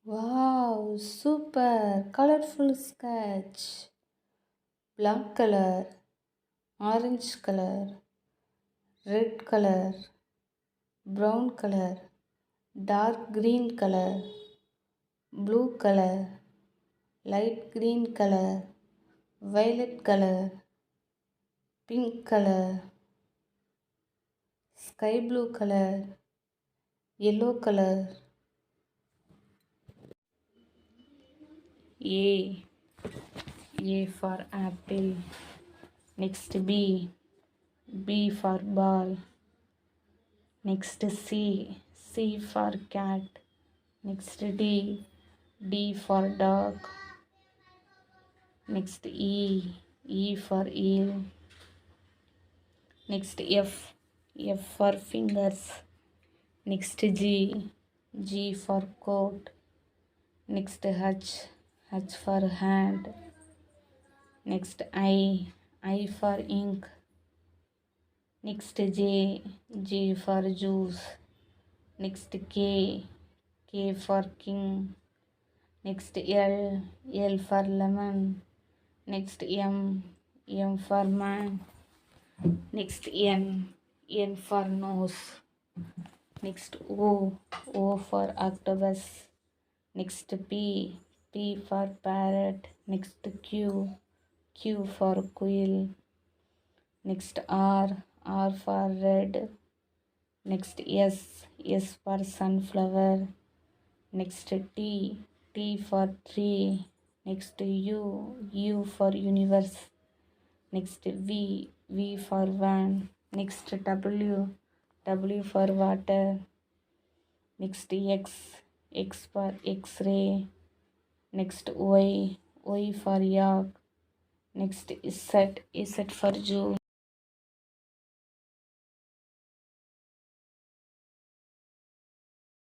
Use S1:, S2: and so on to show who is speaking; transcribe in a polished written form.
S1: Wow, super colorful sketch. Black color, orange color, red color, brown color, dark green color, blue color, light green color, violet color, pink color, sky blue color, yellow color. A. A for apple. Next B. B for ball. Next C. C for cat. Next D. D for dog. Next E. E for eel. Next F. F for fingers. Next G. G for coat. Next H. H for hand. Next I. I for ink. Next J. J for juice. Next K. K for king. Next L. L for lemon. Next M. M for man. Next N. N for nose. Next O. O for octopus. Next P. P for parrot. Next Q. Q for quail. Next R. R for red. Next S. S for sunflower. Next T. T for tree. Next U. U for universe. Next V. V for van. Next W. W for water. Next X. X for X-ray. Next Y. Y for yak. Next Z. Z for zoo.